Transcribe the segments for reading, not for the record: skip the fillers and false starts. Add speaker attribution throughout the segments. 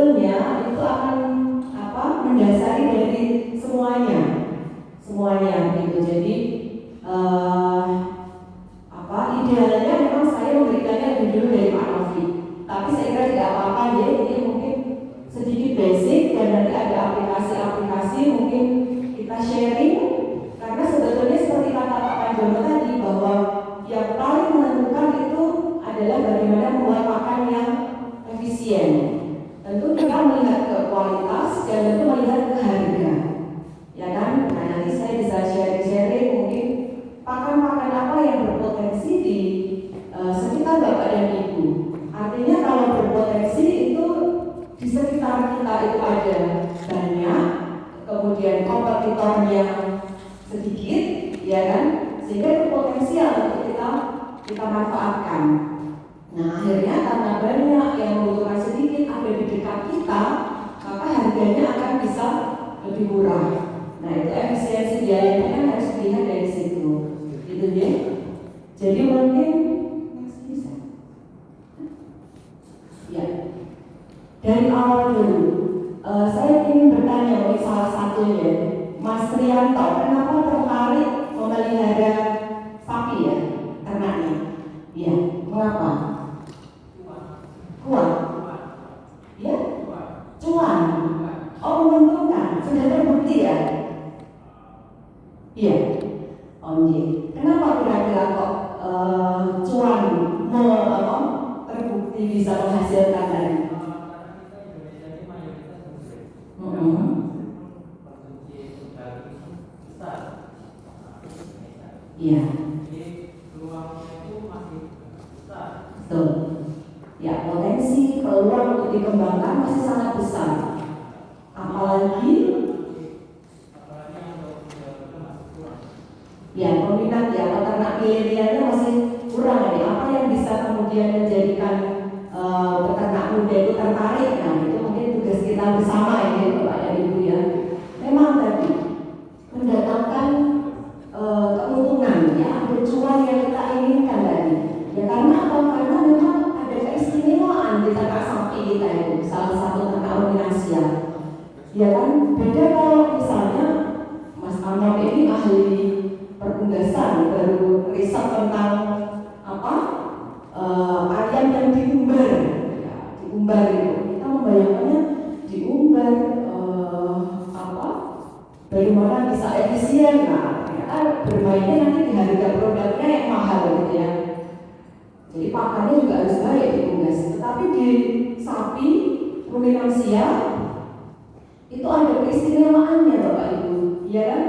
Speaker 1: sebetulnya itu akan mendasari dari semuanya gitu. Jadi idealnya memang saya memberikannya lebih dulu dari Pak Novi, tapi saya kira tidak apa-apa ya, ini mungkin sedikit basic dan nanti ada aplikasi-aplikasi mungkin kita sharing, karena sebetulnya seperti kata Pak Panjono tadi bahwa yang paling menentukan itu adalah bagaimana membuat makan yang efisien. Tentu kita melihat ke kualitas dan tentu melihat ke harga, ya kan? Nah, nanti saya bisa sharing mungkin pakan-pakan apa yang berpotensi di sekitar Bapak dan Ibu. Artinya kalau berpotensi itu di sekitar kita itu ada banyak, kemudian kompetitornya sedikit, ya kan? Sehingga itu potensial untuk kita manfaatkan. Nah, akhirnya karena banyak yang membutuhkan sedikit ada di dekat kita, maka harganya akan bisa lebih murah. Nah, itu efisiensi biayanya kan harus dilihat dari situ, gitu ya. Jadi mungkin bisa, ya. Dari awal dulu, saya ingin bertanya oleh salah satunya, Mas Rianto, kenapa tertarik memelihara sapi ya, ternaknya? Iya, mengapa? Kuat? Ya? Cuan? Oh, menguntungkan, sudah terbukti ya? Iya. Oh iya. Kenapa kira-kira kok cuan terbukti bisa menghasilkan tadi? Iya. Betul. Ya, potensi peluang untuk dikembangkan masih sangat besar. Apalagi ya peminat ya peternak milenialnya masih kurang ya. Apa yang bisa kemudian menjadikan peternak muda itu tertarik? Nah, itu mungkin tugas kita bersama ini Bapak dan Ibu ya. Memang tadi mendatangkan keuntungan ya, ada cuan yang kita inginkan tadi. Ya karena apa? Karena memang ada keistimewaan di ternak sapi kita itu, salah satu ternak ruminansia. Ya kan, beda kalau misalnya Mas Amor ini ahli perunggasan, baru riset tentang ayam yang diumbar, ya, diumbar itu. Kita membayangkannya diumbar bagaimana bisa efisien. Nah, ternyata bermainnya nanti di harga produknya yang mahal gitu ya. Jadi pakannya juga harus baik diunggas. Tetapi di sapi ruminansia itu ada keistimewaannya Bapak Ibu, ya kan?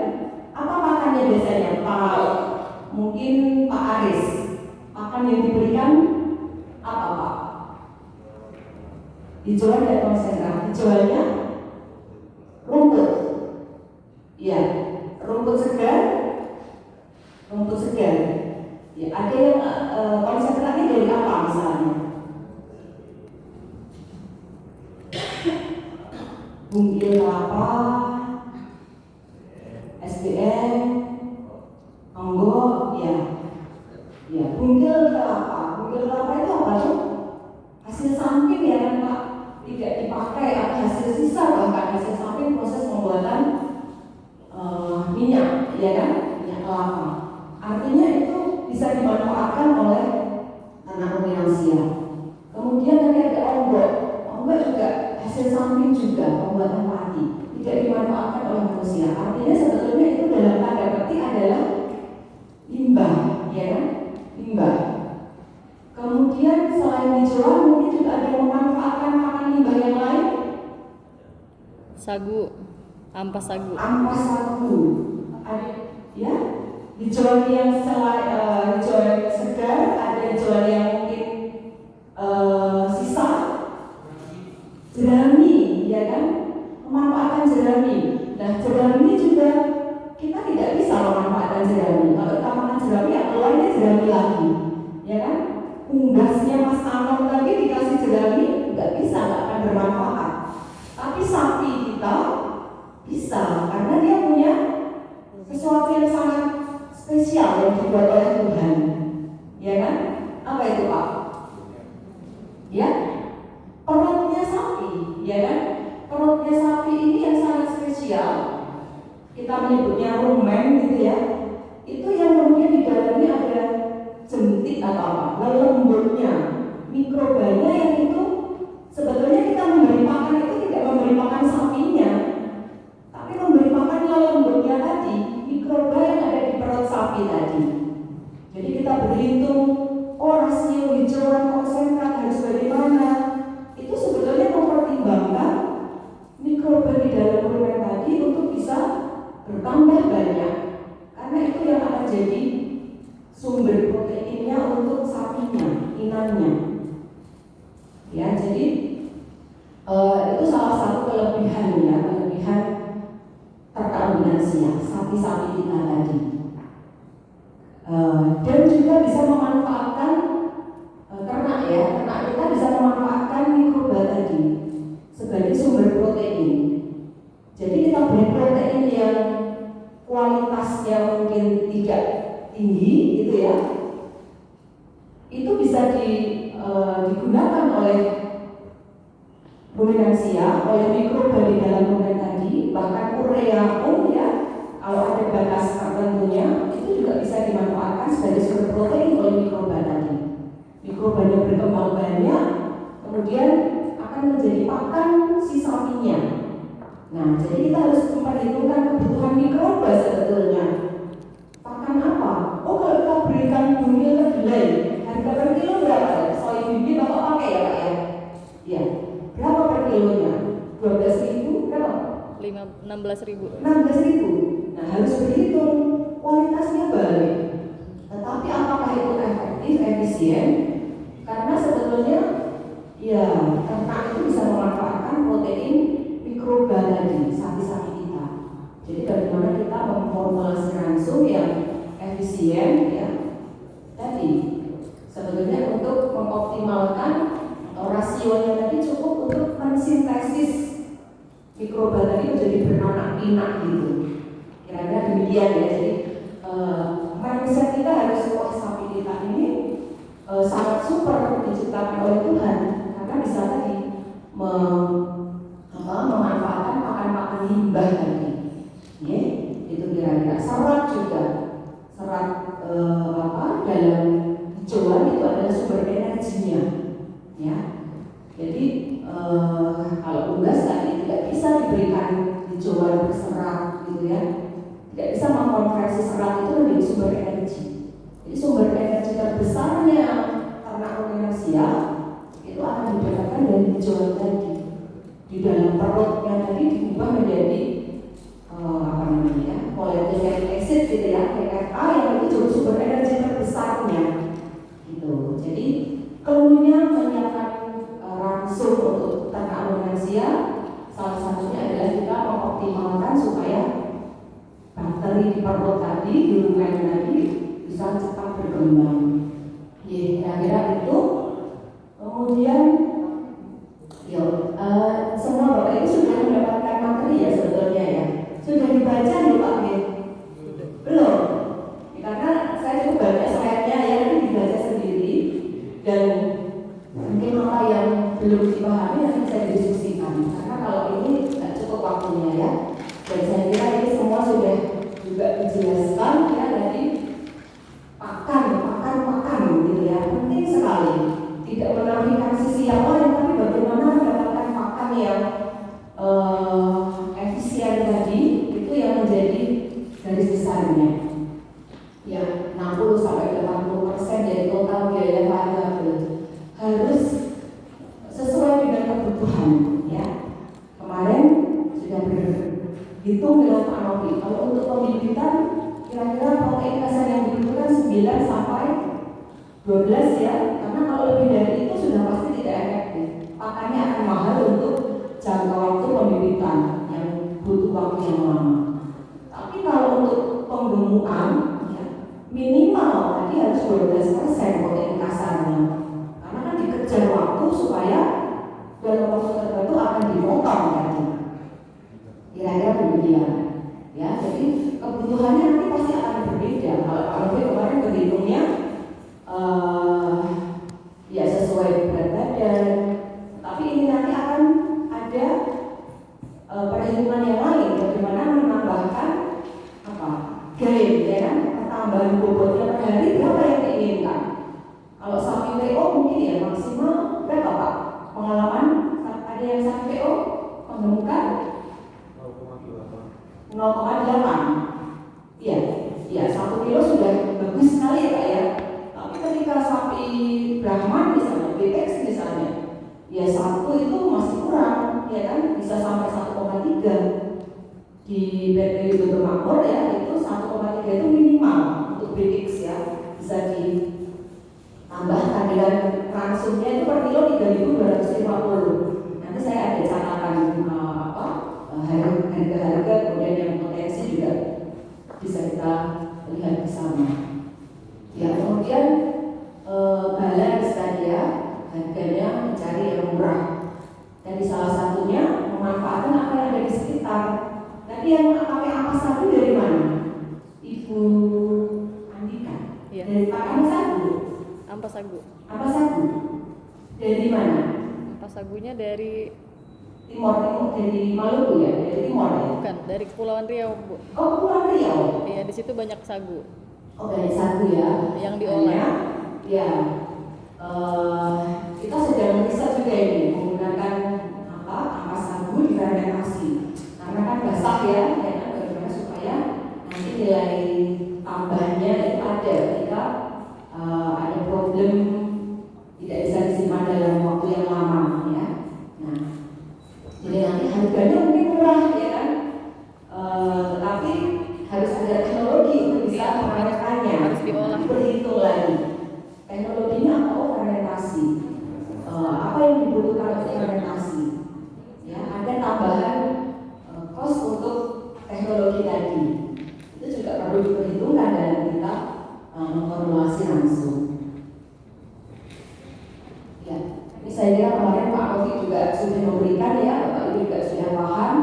Speaker 1: Apa pakannya biasanya? Mungkin Pak Aris, pakan yang diberikan apa Pak? Dijual dan konsentrat, dijualnya rumput, ya, rumput segar. Ya, ada yang konsentratnya dari apa misalnya? Bungkil kelapa, SBM, Anggo, ya, bungkil kelapa itu apa tuh? Hasil samping ya kan Pak, tidak dipakai atau hasil sisa bahkan hasil samping proses pembuatan minyak, ya kan, minyak kelapa. Artinya itu bisa dimanfaatkan oleh ternak ruminansia. Kemudian nanti ada onggok juga hasil samping juga pembuatan padi, tidak dimanfaatkan oleh manusia. Artinya sebetulnya itu dalam tanda petik adalah limbah, ya kan? Limbah. Kemudian selain dijual mungkin juga ada yang memanfaatkan pakan limbah yang lain.
Speaker 2: Ampas sagu.
Speaker 1: Ada, ya? Dijual yang dijual yang segar, ada dijual yang mungkin sisa. Jerami, ya kan? Memanfaatkan jerami. Nah, jerami juga kita tidak bisa memanfaatkan jerami. Kalau kita makan jerami, ya keluarnya jerami lagi, ya kan? Unggasnya Mas Anong lagi dikasih jerami, nggak bisa, nggak akan bermanfaat. Tapi sapi kita bisa, karena dia punya sesuatu yang sangat spesial yang dibuat oleh Tuhan, ya kan? Apa itu Pak? Ya, perutnya sapi, ya kan? Perutnya sapi ini yang sangat spesial, kita menyebutnya rumen gitu ya. Itu yang kemudian di dalamnya ada jentik atau apa, lembutnya, mikrobanya yang itu sebetulnya kita memberi makan itu tidak memberi makan sapinya, tapi memberi makan lembutnya tadi, mikroba yang ada di perut sapi tadi. Jadi kita berhitung, oh rasio hijauan konsentrat harus bagaimana. Itu sebetulnya mempertimbangkan mikroba di dalam rumen tadi untuk bisa bertambah banyak, karena itu yang akan jadi sumber proteinnya untuk sapinya, inangnya. Ya, jadi itu salah satu kelebihan ternak ruminansia sapi-sapi kita tadi. Dan juga bisa memanfaatkan ternak kita bisa memanfaatkan mikroba tadi sebagai sumber protein. Jadi kita beri protein yang kualitasnya mungkin tidak tinggi gitu ya, itu bisa digunakan oleh ruminansia, oleh mikroba di dalam rumen tadi, bahkan urea pun ya, kalau ada batas tertentunya itu juga bisa dimanfaatkan sebagai sumber protein oleh mikroba tadi. Mikrobanya berkembang banyak, kemudian akan menjadi pakan si sapinya. Nah, jadi kita harus memperhitungkan kebutuhan mikroba sebetulnya. Pakan apa? Oh, kalau kita berikan bumil kedelai, harga per kilo berapa ya? Soal bibit bapak pakai ya Pak ya? Ya, berapa per kilonya? 12.000 berapa?
Speaker 2: 16.000.
Speaker 1: 16.000. Nah, harus berhitung kualitasnya baik. Tetapi apakah itu efektif, efisien? Karena sebetulnya ya ternak itu bisa memanfaatkan protein mikroba tadi, sapi-sapi kita. Jadi bagaimana kita memformulasikan langsung yang efisien ya tadi, sebetulnya untuk mengoptimalkan rasionya tadi cukup untuk mensintesis mikroba tadi menjadi beranak pinak gitu. Kira-kira demikian ya. Jadi mindset kita harus, sapi kita ini sangat super diciptakan oleh Tuhan, karena bisa tadi memanfaatkan pakan-pakan limbah tadi. Ya, itu kira-kira. Serat juga, serat dalam hijauan itu adalah sumber energinya. Ya, jadi kalau unggas tadi tidak bisa diberikan hijauan berserat gitu ya, tidak bisa mengkonversi serat itu menjadi sumber energi. Jadi sumber energi terbesarnya ternak ruminansia itu akan didapatkan dari hijauan tadi. Di dalam perutnya tadi diubah menjadi molekul fatty acid gitu ya, PFA, yang itu juga sumber energi terbesarnya gitu. Jadi keluarnya menyiapkan langsung untuk ternak ruminansia, salah satunya adalah kita mengoptimalkan supaya bakteri di perut tadi, di rumen tadi bisa cepat berkembang. Ya, kira-kira itu. Kemudian semua Bapak Ibu sudah mendapatkan materi ya sebetulnya ya. Sudah dibaca ya Pak B? Belum? Ya, karena saya cukup banyak slide-nya ya, nanti dibaca sendiri. Dan mungkin apa yang belum dipahami nanti saya diskusikan. Karena kalau ini tidak cukup waktunya ya. Dan saya kira ini semua sudah juga dijelaskan ya dari pakan gitu ya. Penting sekali. Tidak menafikan sisi yang lain, tapi bagaimana mendapatkan pakan yang efisien tadi, itu yang menjadi garis besarnya. Ya, 60-80% dari total biaya variabel harus sesuai dengan kebutuhan. Ya, kemarin sudah berhitung dengan Pak Novi. Kalau untuk pembibitan, kira-kira protein dasar yang dibutuhkan 9 sampai 12 ya. Karena kalau lebih dari itu sudah pasti tidak efektif. Pakannya akan mahal untuk jangka waktu pembibitan yang butuh waktu yang lama. Tapi kalau untuk pemgemukan ya, minimal tadi harus 12% protein kasarnya. Karena kan dikejar waktu supaya dalam waktu tertentu akan dipotong tadi. Kira-kira demikian. Ya, jadi kebutuhannya nanti pasti akan berbeda. Kalau Pak Novi kemarin berhitungnya ya sesuai berat badan, tapi ini nanti akan ada yang satu PO menemukan 0,8. Iya, iya 1 kilo sudah bagus sekali ya Pak ya. Tapi ketika sapi Brahman misalnya, BTX misalnya, ya 1 itu masih kurang, ya kan? Bisa sampai 1,3. Di BPI Betul Makmur ya itu 1,3 itu minimal untuk BTX ya, bisa ditambahkan dengan ransumnya itu per kilo 3.250. Nanti saya ada catatan harga-harga kemudian yang potensi juga bisa kita lihat bersama. Ya kemudian balance tadi ya, harganya mencari yang murah. Jadi salah satunya memanfaatkan apa yang ada di sekitar. Tadi yang pakai ampas sagu dari mana? Ibu Andika.
Speaker 2: Iya.
Speaker 1: Dari pakai ampas sagu.
Speaker 2: Ampas sagu.
Speaker 1: Ampas sagu. Dari mana?
Speaker 2: Ampas sagunya dari
Speaker 1: Timor, dari Maluku ya, dari Timor ya.
Speaker 2: bukan, dari Kepulauan Riau, Bu.
Speaker 1: Oh, Kepulauan Riau.
Speaker 2: Iya, di situ banyak sagu.
Speaker 1: Oh, banyak sagu ya.
Speaker 2: Yang diolah.
Speaker 1: Ya. Kita sedang riset juga ini menggunakan ampas sagu difermentasi. Karena kan basah ya kan bagaimana supaya nanti nilai tambahnya itu ada ketika ada problem tidak bisa disimpan dalam waktu yang lama ya. Nah, jadi nanti harganya mungkin murah ya kan, tetapi harus ada teknologi untuk bisa mengerekkannya,
Speaker 2: harus diolah,
Speaker 1: berhitung lagi teknologinya apa, fermentasi, apa yang dibutuhkan untuk fermentasi ya, ada tambahan kos untuk teknologi tadi, itu juga perlu diperhitungkan dalam kita memformulasi langsung. Ya, ini saya kira kemarin Pak Rofi juga sudah memberikan ya, Bapak Ibu juga sudah paham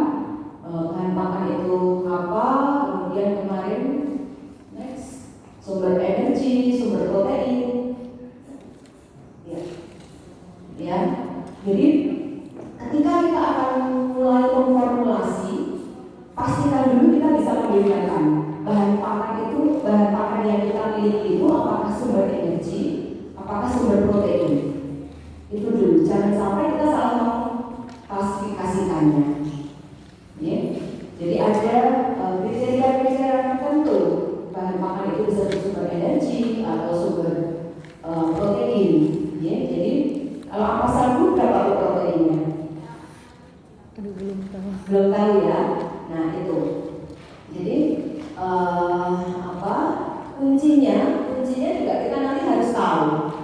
Speaker 1: bahan pakan itu apa, kemudian kemarin next sumber energi, sumber protein, ya. Jadi ketika kita akan mulai memformulasi, pastikan dulu kita bisa membedakan bahan pakan yang kita miliki itu apakah sumber energi, apakah sumber protein. Itu dulu, jangan sampai kita salah mengklasifikasikannya. Ya. Jadi ada kriteria-kriteria tertentu bahan pakan itu bisa bersumber energi atau sumber protein. Ya. Jadi kalau ampas sagu berapa proteinnya?
Speaker 2: Aduh, belum tahu.
Speaker 1: Belum tahu ya. Nah itu. Jadi kuncinya juga kita nanti harus tahu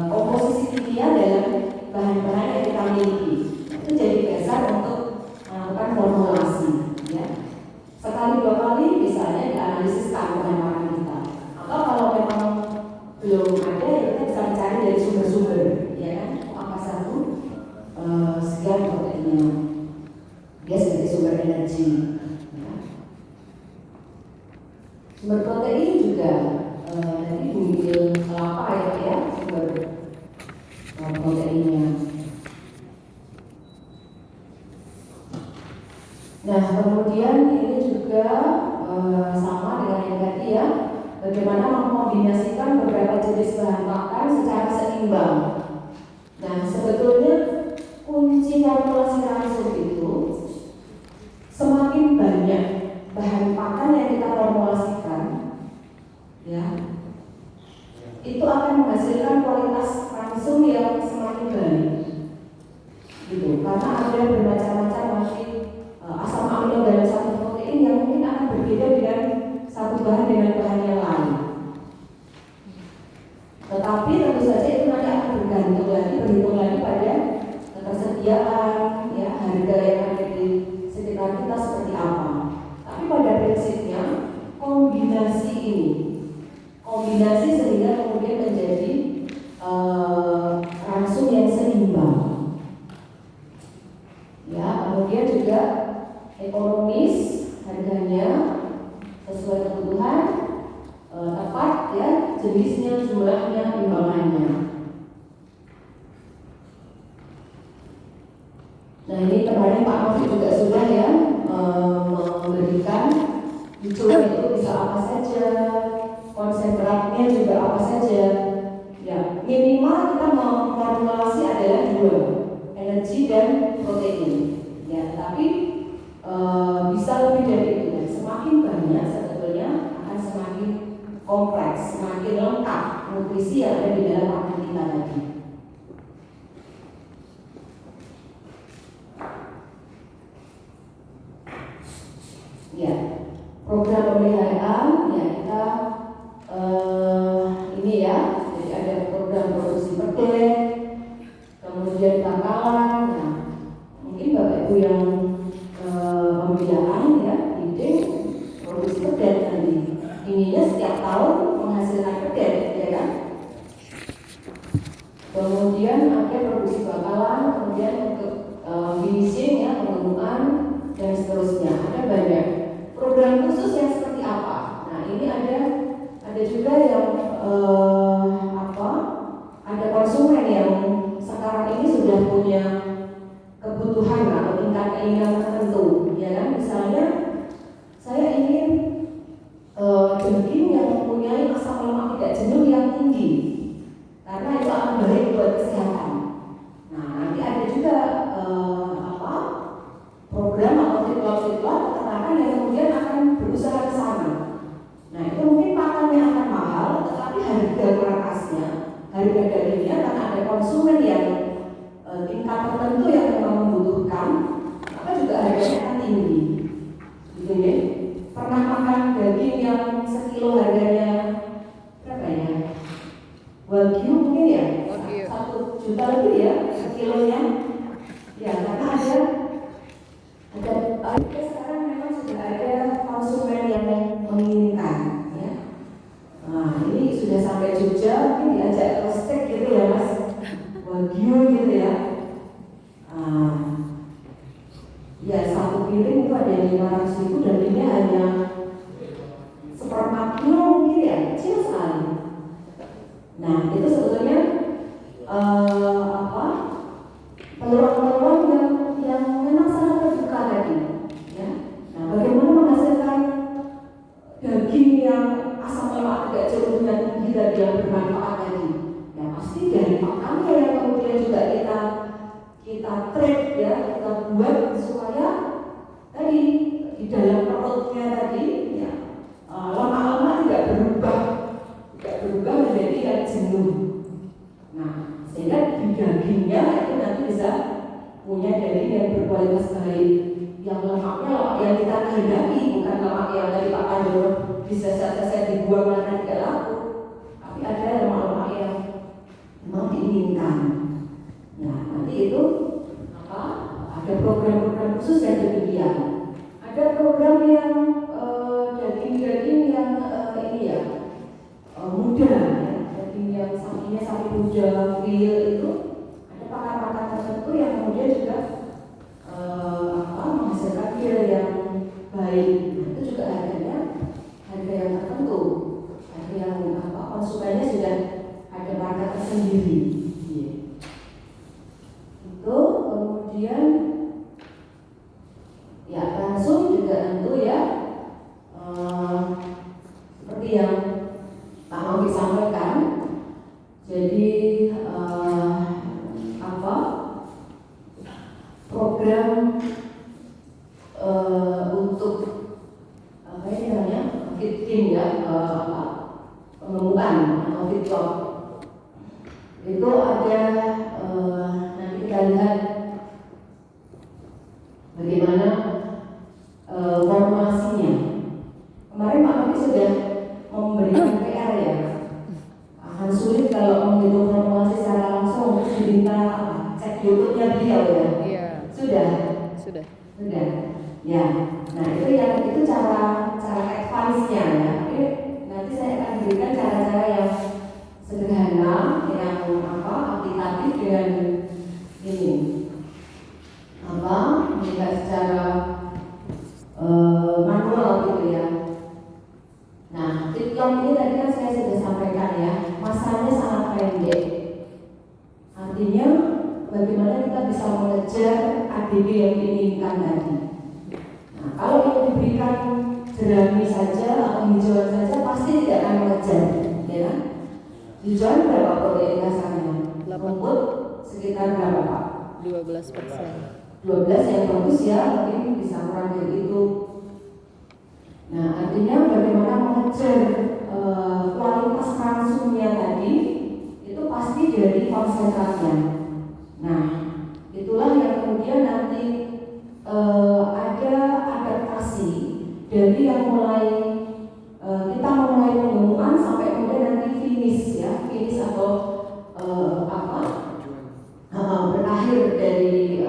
Speaker 1: komposisi kimia dalam bahan-bahan yang kita miliki. Itu jadi dasar untuk melakukan formulasi. Ya. Sekali 2 kali misalnya dianalisiskan bahan pakan kita. Atau kalau memang belum ada, ya kita bisa mencari dari sumber-sumber, ya kan? Ampas sagu sekian proteinnya, dia sebagai sumber energi. Ya. Sumber protein juga dari bumil kelapa ya, sumber proteinnya. Nah kemudian ini juga sama dengan yang tadi ya, bagaimana mengkombinasikan beberapa jenis bahan pakan secara seimbang. Nah sebetulnya kunci formulasi langsung itu semakin banyak bahan pakan yang kita formulasikan, ya, itu akan menghasilkan kualitas langsung yang semakin baik. Gitu. Karena ada bermacam-macam nanti asam amino dalam satu protein yang mungkin akan berbeda dengan satu bahan dengan bahan yang lain. Tetapi tentu saja itu nanti akan berhitung lagi pada ketersediaan, ya, harga yang ada di sekitar kita seperti apa. Tapi pada prinsipnya kombinasi sehingga kemudian menjadi langsung yang seimbang. Ya, kemudian juga ekonomis, harganya sesuai kebutuhan, tepat ya, jenisnya, jumlahnya, timbangannya. Nah ini kemarin Pak Novi juga sudah ya memberikan hitungan itu bisa apa saja, konsentratnya juga apa saja. Ya minimal kita memformulasi adalah 2, energi energi dan protein. Ya, tapi bisa lebih dari itu. Dan semakin banyak sebetulnya akan semakin kompleks, semakin lengkap nutrisi yang ada di dalam makanan kita tadi. Ya, program pemeliharaan ya kita ini ya, jadi ada program produksi perdet, kemudian bakalan. Nah, mungkin Bapak Ibu yang pembiayaan ya, ide produksi perdet nanti. Ininya setiap tahun menghasilkan perdet, ya kan? Kemudian ada produksi bakalan, kemudian untuk finishing ya, pengembangan dan seterusnya. Ada banyak program khusus yang seperti apa. Nah, ini ada juga yang ada konsumen yang sekarang ini sudah punya kebutuhan atau tingkat keinginan tertentu, ya kan? Misalnya saya ingin daging yang mempunyai asam lemak tidak jenuh yang tinggi, karena itu akan baik buat kesehatan. Nah, nanti ada juga program atau fitur-fitur peternakan yang kemudian akan berusaha ke sana. Nah, itu mungkin pakannya akan mahal, tetapi harga markasnya, harga dagingnya karena ada konsumen yang tingkat tertentu yang memang membutuhkan, maka juga harganya akan tinggi. Gitu ya. Pernah makan daging yang sekilo harganya berapa ya? Wagyu mungkin ya? 1 juta lebih ya sekilonya. Ya, karena ada sekarang memang sudah ada konsumen yang menginginkan ya. Nah, ini sudah sampai Jogja, mungkin diajak ke steak gitu ya Mas, Wagyu gitu ya. Ya, 1 piring itu ada 500.000 dan ini hanya 1/4 kilo mungkin ya, kecil sekali. Nah, itu sebetulnya peluang-peluang yang memang sangat terbuka tadi. Ya. Nah, bagaimana menghasilkan daging yang asam lemak tidak jenuh dan tinggi tadi yang bermanfaat tadi? Ya pasti dari pakannya yang kemudian juga kita trade ya, kita buat supaya tadi di dalam perutnya tadi ya lemak-lemak tidak berubah menjadi yang jenuh. Nah, sehingga di dagingnya itu nanti bisa punya daging yang berkualitas baik, yang lemaknya lemak yang kita kehendaki, bukan lemak yang dari Pak Pandu bisa saja dibuang karena tidak laku, tapi ada lemak-lemak yang memang diinginkan. Nah, nanti itu ada program-program khusus yang demikian. Ada program yang daging-daging yang ini ya muda ya, daging yang sapinya sapi muda, real itu ada pakan-pakan tertentu yang kemudian juga menghasilkan real yang baik. Itu juga harga yang tertentu, harga yang konsumennya sudah ada market tersendiri. Itu kemudian ya langsung juga tentu ya seperti yang Pak Novi sampaikan. Jadi program untuk ini namanya fitting ya, pengembangan atau fitur itu ada. Nanti kita lihat bagaimana formulasinya. Kemarin Pak Novi sudah memberikan PR ya, akan sulit kalau menghitung formulasi secara langsung, harus diminta cek YouTube-nya beliau ya.
Speaker 2: Iya.
Speaker 1: Sudah. Ya. Nah, itu cara advance-nya ya. Tapi nanti saya akan berikan cara-cara yang sederhana, yang aplikatif dengan ini. Tidak secara manual gitu ya. Nah, tips ini tadi kan saya sudah sampaikan ya, masanya sangat pendek. Artinya bagaimana kita bisa mengejar ADB yang diinginkan tadi. Nah, kalau yang diberikan jerami saja atau hijauan saja pasti tidak akan mengejar, ya kan? Hijauan berapa protein kasarnya? Rumput sekitar berapa Pak?
Speaker 2: 12%.
Speaker 1: 12 yang bagus ya, mungkin bisa kurang dari itu. Nah, artinya bagaimana mengejar kualitas transumnya tadi itu pasti dari konsentratnya. Nah, itulah yang kemudian nanti ada adaptasi dari yang mulai kita memulai pengumuman sampai kemudian nanti finish ya, finish atau berakhir dari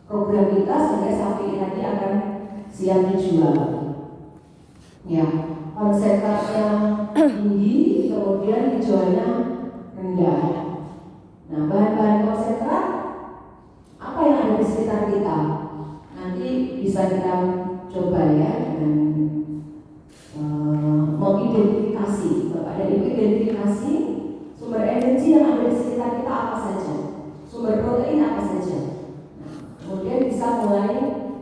Speaker 1: program kita sehingga sapi nanti akan siap dijual. Ya, konsentratnya tinggi, kemudian dijualnya rendah. Nah, bahan-bahan konsentrat apa yang ada di sekitar kita? Nanti bisa kita coba ya dengan mengidentifikasi. Bapak dan Ibu identifikasi sumber energi yang ada di sekitar kita apa saja, sumber protein apa saja. Nah, kemudian bisa mulai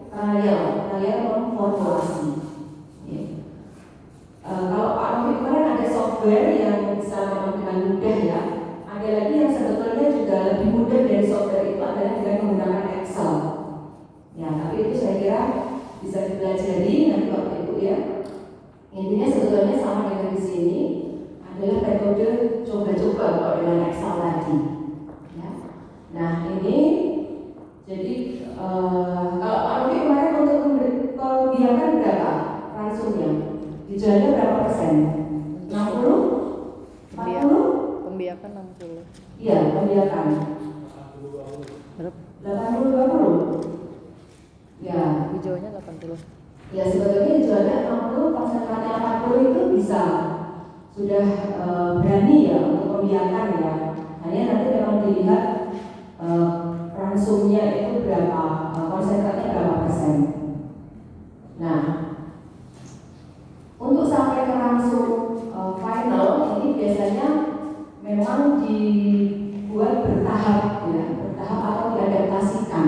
Speaker 1: trial memformulasi. Kalau Pak Novi kemarin ada software yang bisa memang dengan mudah ya. Ada lagi yang sebetulnya juga lebih mudah dari software itu adalah dengan menggunakan Excel. Ya, tapi itu saya kira bisa dipelajari nanti Bapak Ibu ya. Intinya sebetulnya sama dengan di sini adalah metode coba-coba kalau dengan Excel tadi. Ya. Nah ini jadi kalau Pak Novi kemarin untuk pembiakan berapa transumnya? Dijualnya berapa persen? 60? 40?
Speaker 2: Pembiakan 60.
Speaker 1: Iya, pembiakan.
Speaker 2: Berapa?
Speaker 1: 80-20? Ya.
Speaker 2: Hijaunya 80.
Speaker 1: Ya sebetulnya dijualnya 60, konsentratnya 40 itu bisa sudah berani ya untuk pembiakan ya. Hanya nanti memang dilihat transumnya itu berapa, konsentratnya berapa persen. Nah, untuk sampai ke langsung final ini biasanya memang dibuat bertahap ya, bertahap atau diadaptasikan.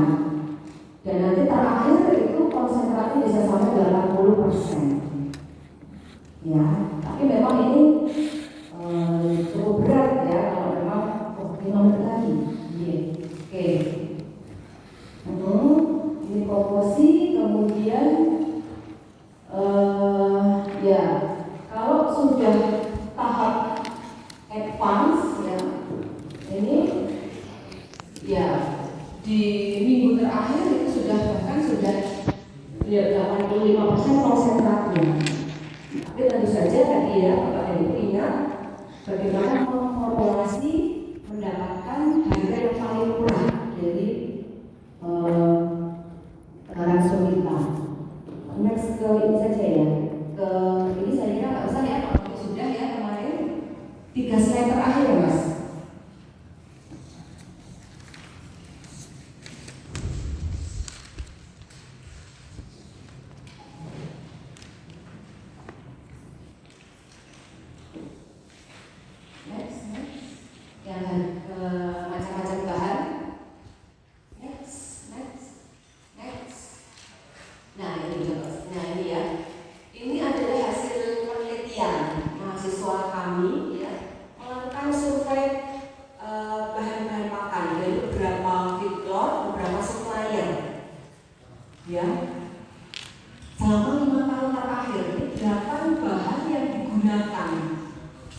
Speaker 1: Dan nanti terakhir itu konsentratnya bisa sampai 80%. Ya, tapi memang ini cukup berat ya kalau memang 5 menit lagi. Oke. Ini proporsi kemudian ya kalau sudah tahap advance ya ini ya di minggu terakhir itu sudah bahkan sudah 85% konsentratnya. Tapi tentu saja tadi ya Bapak dan Ibu ingat bagaimana memformulasi mendapatkan harga yang paling murah dari transum kita. Next ke ini saja ya. Ke ini saya kira nggak usah ya, kalau sudah ya kemarin 3 slide terakhir ya Mas. Macam-macam bahan. Next. Nah ini ya. Ini adalah hasil penelitian mahasiswa kami ya, melakukan survei bahan-bahan pakan dari beberapa feedlot, beberapa supplier. Ya. Selama 5 tahun terakhir, 8 bahan yang digunakan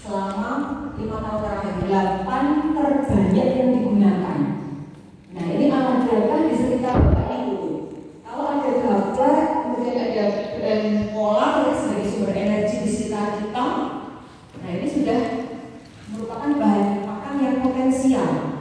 Speaker 1: selama 5 tahun terakhir, 8 terbanyak yang digunakan. Nah ini alat gerakan di sekitar Bapak Ibu. Kalau ada gabah, kemudian ada polar ya, sebagai sumber energi di sekitar kita. Nah ini sudah merupakan bahan pakan yang potensial.